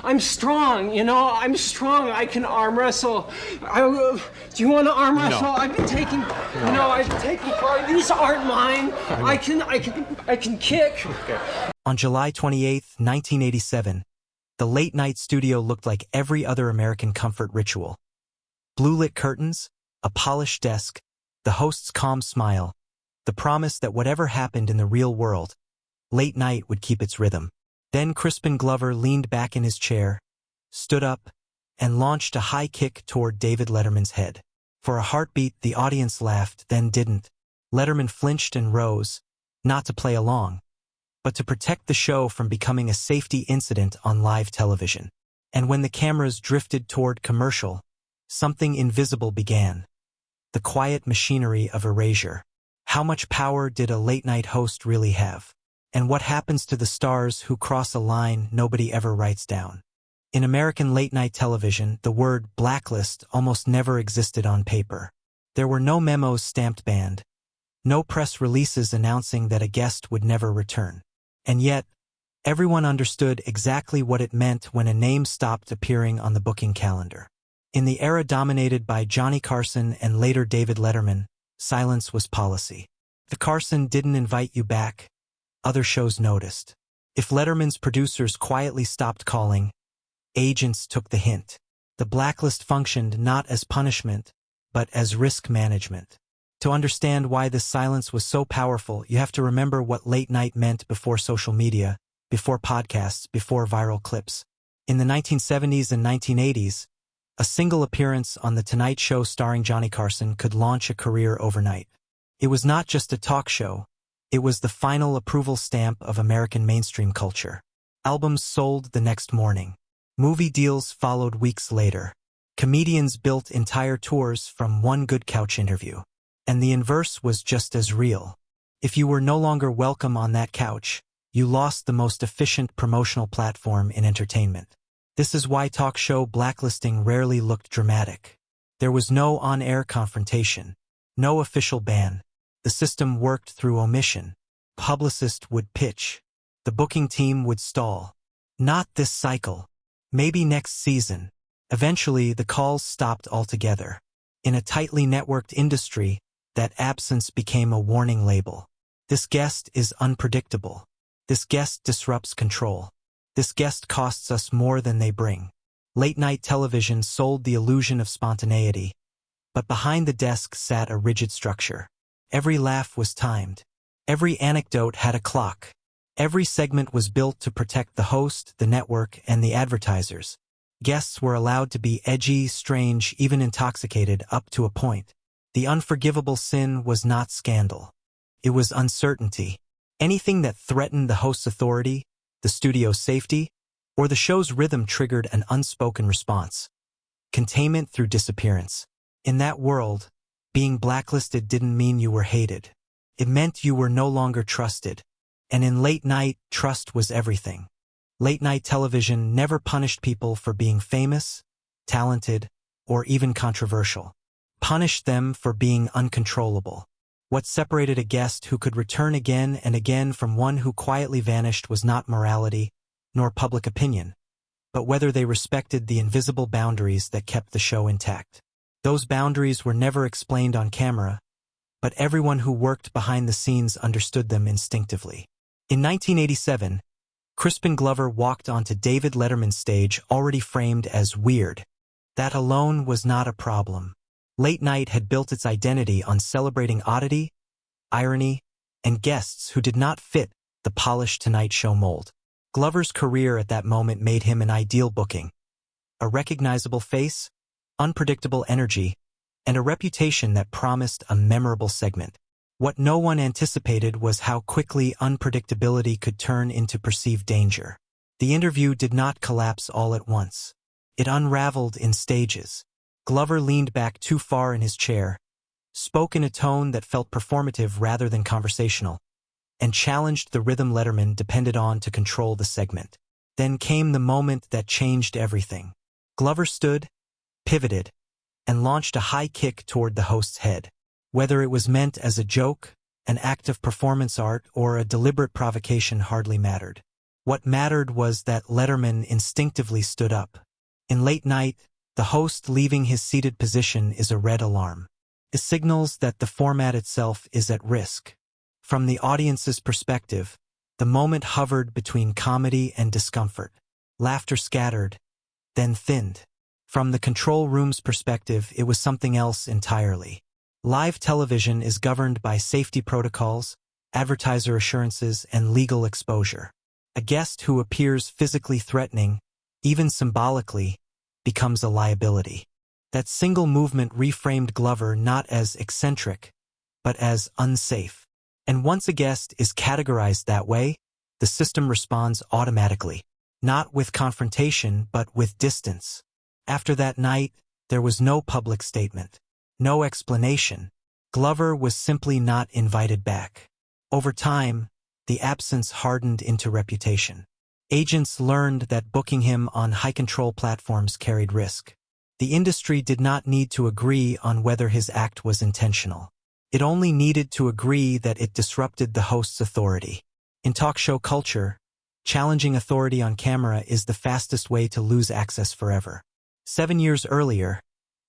I'm strong, you know, I'm strong. I can arm wrestle. Do you want to arm wrestle? No. I've been taking, you know, I've been taking part. These aren't mine. I can kick. Okay. On July 28, 1987, the late-night studio looked like every other American comfort ritual. Blue-lit curtains, a polished desk, the host's calm smile, the promise that whatever happened in the real world, late night would keep its rhythm. Then Crispin Glover leaned back in his chair, stood up, and launched a high kick toward David Letterman's head. For a heartbeat, the audience laughed, then didn't. Letterman flinched and rose, not to play along, but to protect the show from becoming a safety incident on live television. And when the cameras drifted toward commercial, something invisible began. The quiet machinery of erasure. How much power did a late-night host really have? And what happens to the stars who cross a line nobody ever writes down? In American late-night television, the word blacklist almost never existed on paper. There were no memos stamped banned, no press releases announcing that a guest would never return. And yet, everyone understood exactly what it meant when a name stopped appearing on the booking calendar. In the era dominated by Johnny Carson and later David Letterman, silence was policy. If Carson didn't invite you back, other shows noticed. If Letterman's producers quietly stopped calling, agents took the hint. The blacklist functioned not as punishment, but as risk management. To understand why this silence was so powerful, you have to remember what late night meant before social media, before podcasts, before viral clips. In the 1970s and 1980s, a single appearance on The Tonight Show starring Johnny Carson could launch a career overnight. It was not just a talk show, it was the final approval stamp of American mainstream culture. Albums sold the next morning. Movie deals followed weeks later. Comedians built entire tours from one good couch interview. And the inverse was just as real. If you were no longer welcome on that couch, you lost the most efficient promotional platform in entertainment. This is why talk show blacklisting rarely looked dramatic. There was no on-air confrontation, no official ban. The system worked through omission. Publicists would pitch. The booking team would stall. Not this cycle. Maybe next season. Eventually, the calls stopped altogether. In a tightly networked industry, that absence became a warning label. This guest is unpredictable. This guest disrupts control. This guest costs us more than they bring. Late-night television sold the illusion of spontaneity, but behind the desk sat a rigid structure. Every laugh was timed. Every anecdote had a clock. Every segment was built to protect the host, the network, and the advertisers. Guests were allowed to be edgy, strange, even intoxicated up to a point. The unforgivable sin was not scandal. It was uncertainty. Anything that threatened the host's authority, the studio's safety, or the show's rhythm triggered an unspoken response. Containment through disappearance. In that world, being blacklisted didn't mean you were hated. It meant you were no longer trusted. And in late night, trust was everything. Late night television never punished people for being famous, talented, or even controversial. Punished them for being uncontrollable. What separated a guest who could return again and again from one who quietly vanished was not morality, nor public opinion, but whether they respected the invisible boundaries that kept the show intact. Those boundaries were never explained on camera, but everyone who worked behind the scenes understood them instinctively. In 1987, Crispin Glover walked onto David Letterman's stage already framed as weird. That alone was not a problem. Late night had built its identity on celebrating oddity, irony, and guests who did not fit the polished Tonight Show mold. Glover's career at that moment made him an ideal booking. A recognizable face, unpredictable energy, and a reputation that promised a memorable segment. What no one anticipated was how quickly unpredictability could turn into perceived danger. The interview did not collapse all at once. It unraveled in stages. Glover leaned back too far in his chair, spoke in a tone that felt performative rather than conversational, and challenged the rhythm Letterman depended on to control the segment. Then came the moment that changed everything. Glover stood, pivoted, and launched a high kick toward the host's head. Whether it was meant as a joke, an act of performance art, or a deliberate provocation hardly mattered. What mattered was that Letterman instinctively stood up. In late night, the host leaving his seated position is a red alarm. It signals that the format itself is at risk. From the audience's perspective, the moment hovered between comedy and discomfort. Laughter scattered, then thinned. From the control room's perspective, it was something else entirely. Live television is governed by safety protocols, advertiser assurances, and legal exposure. A guest who appears physically threatening, even symbolically, becomes a liability. That single movement reframed Glover not as eccentric, but as unsafe. And once a guest is categorized that way, the system responds automatically. Not with confrontation, but with distance. After that night, there was no public statement. No explanation. Glover was simply not invited back. Over time, the absence hardened into reputation. Agents learned that booking him on high-control platforms carried risk. The industry did not need to agree on whether his act was intentional. It only needed to agree that it disrupted the host's authority. In talk show culture, challenging authority on camera is the fastest way to lose access forever. 7 years earlier,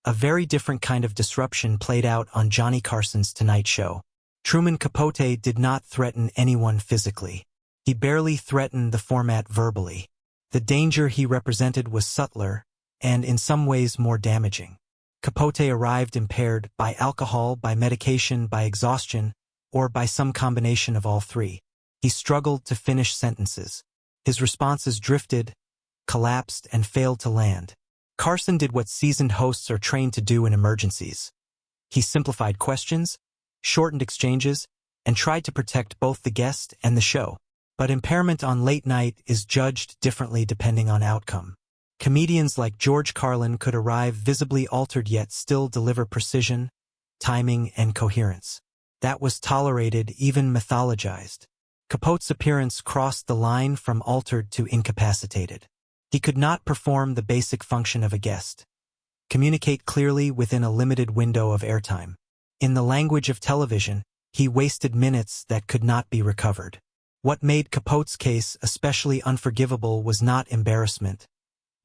a very different kind of disruption played out on Johnny Carson's Tonight Show. Truman Capote did not threaten anyone physically. He barely threatened the format verbally. The danger he represented was subtler, and in some ways more damaging. Capote arrived impaired by alcohol, by medication, by exhaustion, or by some combination of all three. He struggled to finish sentences. His responses drifted, collapsed, and failed to land. Carson did what seasoned hosts are trained to do in emergencies. He simplified questions, shortened exchanges, and tried to protect both the guest and the show. But impairment on late night is judged differently depending on outcome. Comedians like George Carlin could arrive visibly altered yet still deliver precision, timing, and coherence. That was tolerated, even mythologized. Capote's appearance crossed the line from altered to incapacitated. He could not perform the basic function of a guest. Communicate clearly within a limited window of airtime. In the language of television, he wasted minutes that could not be recovered. What made Capote's case especially unforgivable was not embarrassment,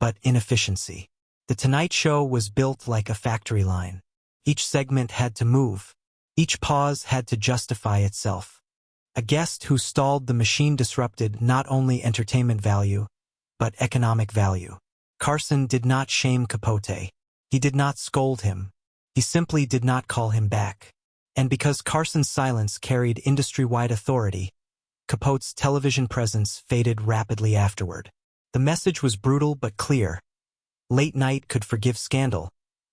but inefficiency. The Tonight Show was built like a factory line. Each segment had to move. Each pause had to justify itself. A guest who stalled the machine disrupted not only entertainment value, but economic value. Carson did not shame Capote. He did not scold him. He simply did not call him back. And because Carson's silence carried industry-wide authority, Capote's television presence faded rapidly afterward. The message was brutal but clear. Late night could forgive scandal,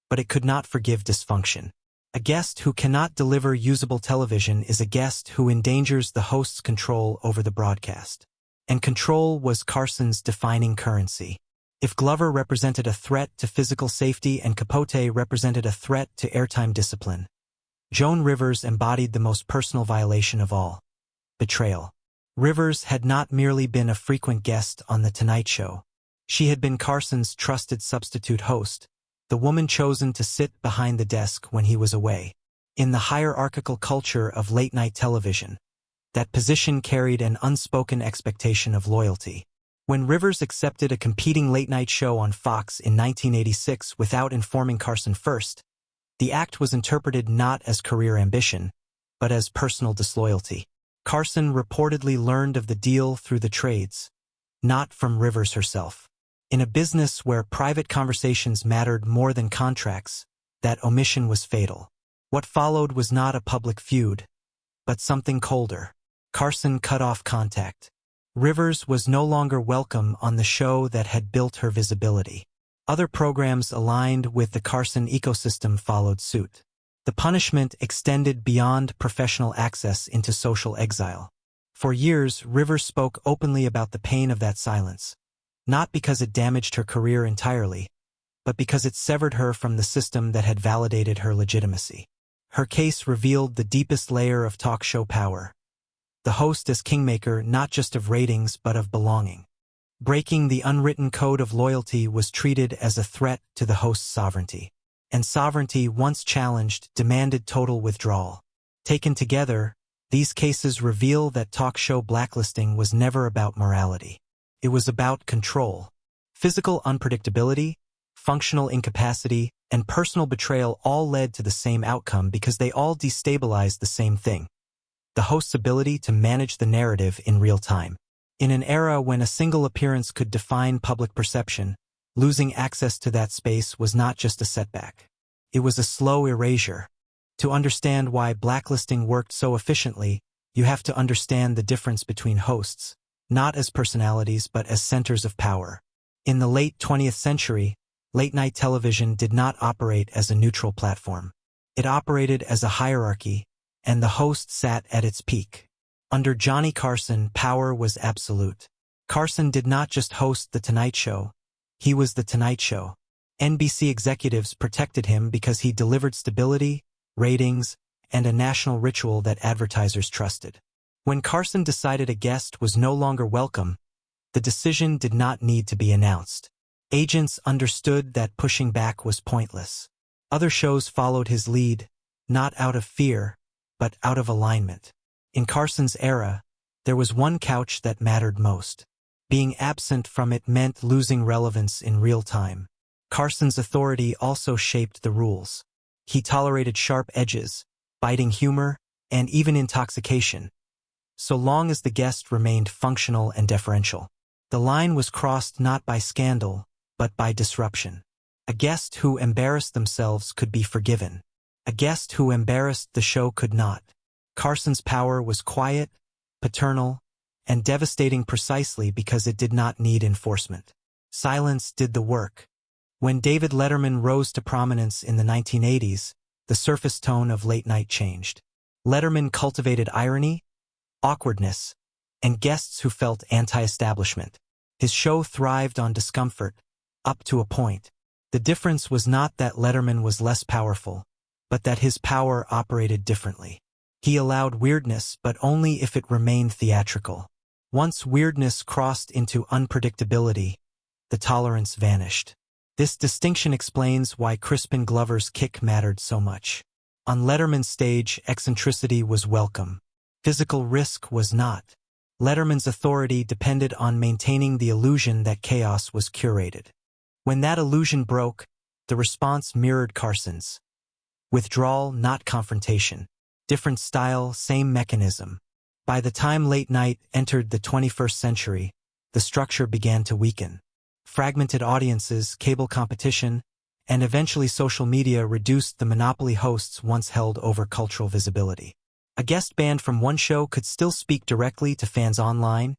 but it could not forgive dysfunction. A guest who cannot deliver usable television is a guest who endangers the host's control over the broadcast. And control was Carson's defining currency. If Glover represented a threat to physical safety and Capote represented a threat to airtime discipline, Joan Rivers embodied the most personal violation of all: betrayal. Rivers had not merely been a frequent guest on The Tonight Show. She had been Carson's trusted substitute host, the woman chosen to sit behind the desk when he was away. In the hierarchical culture of late-night television, that position carried an unspoken expectation of loyalty. When Rivers accepted a competing late-night show on Fox in 1986 without informing Carson first, the act was interpreted not as career ambition, but as personal disloyalty. Carson reportedly learned of the deal through the trades, not from Rivers herself. In a business where private conversations mattered more than contracts, that omission was fatal. What followed was not a public feud, but something colder. Carson cut off contact. Rivers was no longer welcome on the show that had built her visibility. Other programs aligned with the Carson ecosystem followed suit. The punishment extended beyond professional access into social exile. For years, Rivers spoke openly about the pain of that silence, not because it damaged her career entirely, but because it severed her from the system that had validated her legitimacy. Her case revealed the deepest layer of talk show power: the host as kingmaker not just of ratings but of belonging. Breaking the unwritten code of loyalty was treated as a threat to the host's sovereignty. And sovereignty, once challenged, demanded total withdrawal. Taken together, these cases reveal that talk show blacklisting was never about morality. It was about control. Physical unpredictability, functional incapacity, and personal betrayal all led to the same outcome because they all destabilized the same thing: the host's ability to manage the narrative in real time. In an era when a single appearance could define public perception, losing access to that space was not just a setback. It was a slow erasure. To understand why blacklisting worked so efficiently, you have to understand the difference between hosts, not as personalities but as centers of power. In the late 20th century, late-night television did not operate as a neutral platform. It operated as a hierarchy, and the host sat at its peak. Under Johnny Carson, power was absolute. Carson did not just host The Tonight Show, he was The Tonight Show. NBC executives protected him because he delivered stability, ratings, and a national ritual that advertisers trusted. When Carson decided a guest was no longer welcome, the decision did not need to be announced. Agents understood that pushing back was pointless. Other shows followed his lead, not out of fear, but out of alignment. In Carson's era, there was one couch that mattered most. Being absent from it meant losing relevance in real time. Carson's authority also shaped the rules. He tolerated sharp edges, biting humor, and even intoxication, so long as the guest remained functional and deferential. The line was crossed not by scandal, but by disruption. A guest who embarrassed themselves could be forgiven. A guest who embarrassed the show could not. Carson's power was quiet, paternal, and devastating precisely because it did not need enforcement. Silence did the work. When David Letterman rose to prominence in the 1980s, the surface tone of late night changed. Letterman cultivated irony, awkwardness, and guests who felt anti-establishment. His show thrived on discomfort, up to a point. The difference was not that Letterman was less powerful, but that his power operated differently. He allowed weirdness, but only if it remained theatrical. Once weirdness crossed into unpredictability, the tolerance vanished. This distinction explains why Crispin Glover's kick mattered so much. On Letterman's stage, eccentricity was welcome. Physical risk was not. Letterman's authority depended on maintaining the illusion that chaos was curated. When that illusion broke, the response mirrored Carson's. Withdrawal, not confrontation. Different style, same mechanism. By the time late night entered the 21st century, the structure began to weaken. Fragmented audiences, cable competition, and eventually social media reduced the monopoly hosts once held over cultural visibility. A guest band from one show could still speak directly to fans online,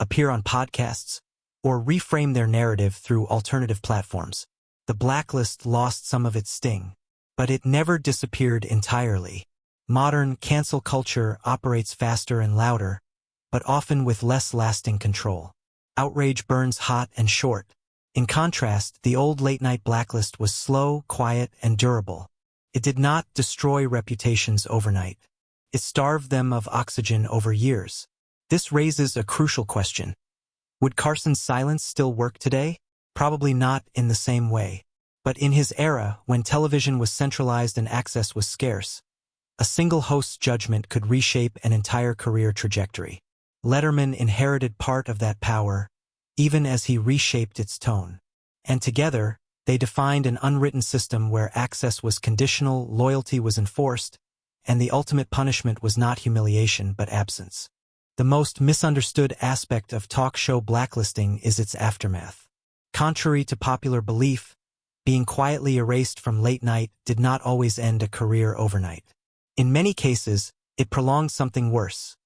appear on podcasts, or reframe their narrative through alternative platforms. The blacklist lost some of its sting, but it never disappeared entirely. Modern cancel culture operates faster and louder, but often with less lasting control. Outrage burns hot and short. In contrast, the old late-night blacklist was slow, quiet, and durable. It did not destroy reputations overnight. It starved them of oxygen over years. This raises a crucial question. Would Carson's silence still work today? Probably not in the same way. But in his era, when television was centralized and access was scarce, a single host's judgment could reshape an entire career trajectory. Letterman inherited part of that power, even as he reshaped its tone. And together, they defined an unwritten system where access was conditional, loyalty was enforced, and the ultimate punishment was not humiliation but absence. The most misunderstood aspect of talk show blacklisting is its aftermath. Contrary to popular belief, being quietly erased from late night did not always end a career overnight. In many cases, it prolonged something worse.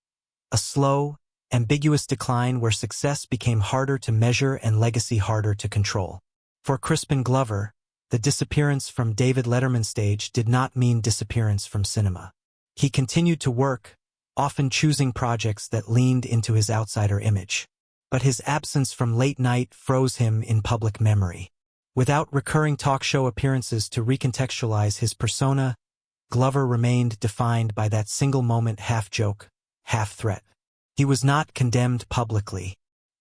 A slow, ambiguous decline where success became harder to measure and legacy harder to control. For Crispin Glover, the disappearance from David Letterman's stage did not mean disappearance from cinema. He continued to work, often choosing projects that leaned into his outsider image. But his absence from late night froze him in public memory. Without recurring talk show appearances to recontextualize his persona, Glover remained defined by that single moment half-joke, half-threat. He was not condemned publicly.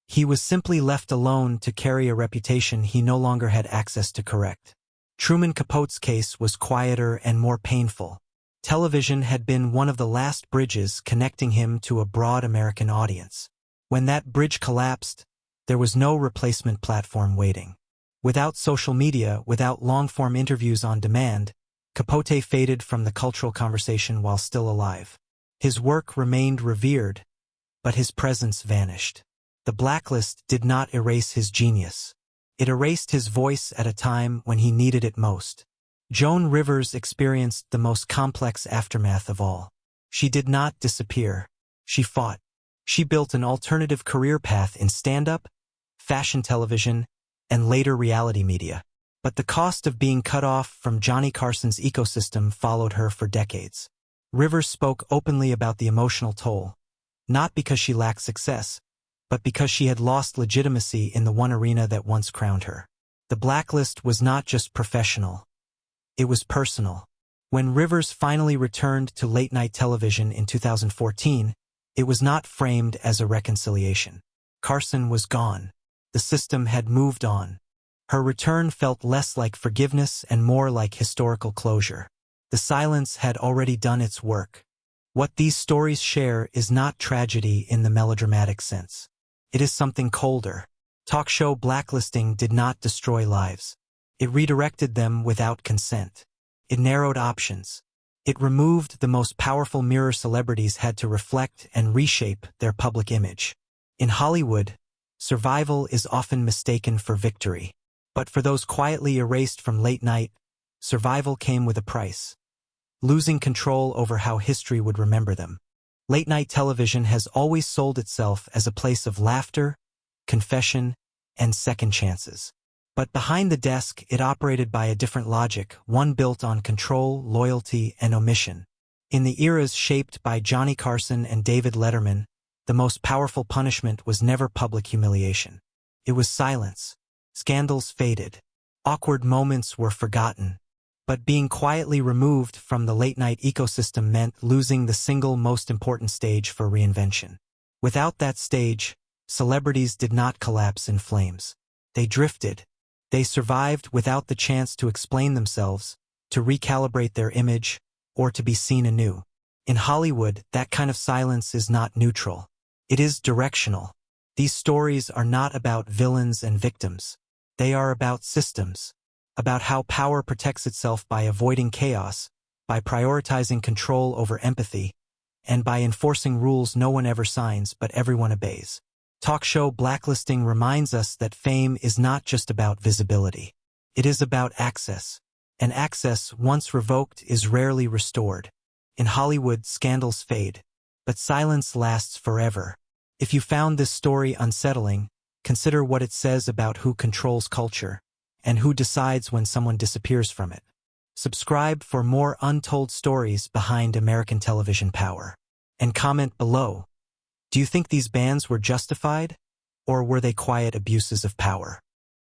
He was simply left alone to carry a reputation he no longer had access to correct. Truman Capote's case was quieter and more painful. Television had been one of the last bridges connecting him to a broad American audience. When that bridge collapsed, There was no replacement platform waiting. Without social media, without long-form interviews on demand, Capote faded from the cultural conversation while still alive. His work remained revered, but his presence vanished. The blacklist did not erase his genius. It erased his voice at a time when he needed it most. Joan Rivers experienced the most complex aftermath of all. She did not disappear. She fought. She built an alternative career path in stand-up, fashion television, and later reality media. But the cost of being cut off from Johnny Carson's ecosystem followed her for decades. Rivers spoke openly about the emotional toll, not because she lacked success, but because she had lost legitimacy in the one arena that once crowned her. The blacklist was not just professional. It was personal. When Rivers finally returned to late-night television in 2014, it was not framed as a reconciliation. Carson was gone. The system had moved on. Her return felt less like forgiveness and more like historical closure. The silence had already done its work. What these stories share is not tragedy in the melodramatic sense. It is something colder. Talk show blacklisting did not destroy lives. It redirected them without consent. It narrowed options. It removed the most powerful mirror celebrities had to reflect and reshape their public image. In Hollywood, survival is often mistaken for victory. But for those quietly erased from late night, survival came with a price. Losing control over how history would remember them. Late-night television has always sold itself as a place of laughter, confession, and second chances. But behind the desk, it operated by a different logic, one built on control, loyalty, and omission. In the eras shaped by Johnny Carson and David Letterman, the most powerful punishment was never public humiliation. It was silence. Scandals faded. Awkward moments were forgotten. But being quietly removed from the late-night ecosystem meant losing the single most important stage for reinvention. Without that stage, celebrities did not collapse in flames. They drifted. They survived without the chance to explain themselves, to recalibrate their image, or to be seen anew. In Hollywood, that kind of silence is not neutral. It is directional. These stories are not about villains and victims. They are about systems. About how power protects itself by avoiding chaos, by prioritizing control over empathy, and by enforcing rules no one ever signs but everyone obeys. Talk show blacklisting reminds us that fame is not just about visibility. It is about access. And access, once revoked, is rarely restored. In Hollywood, scandals fade, but silence lasts forever. If you found this story unsettling, consider what it says about who controls culture, and who decides when someone disappears from it. Subscribe for more untold stories behind American television power. And comment below. Do you think these bans were justified, or were they quiet abuses of power?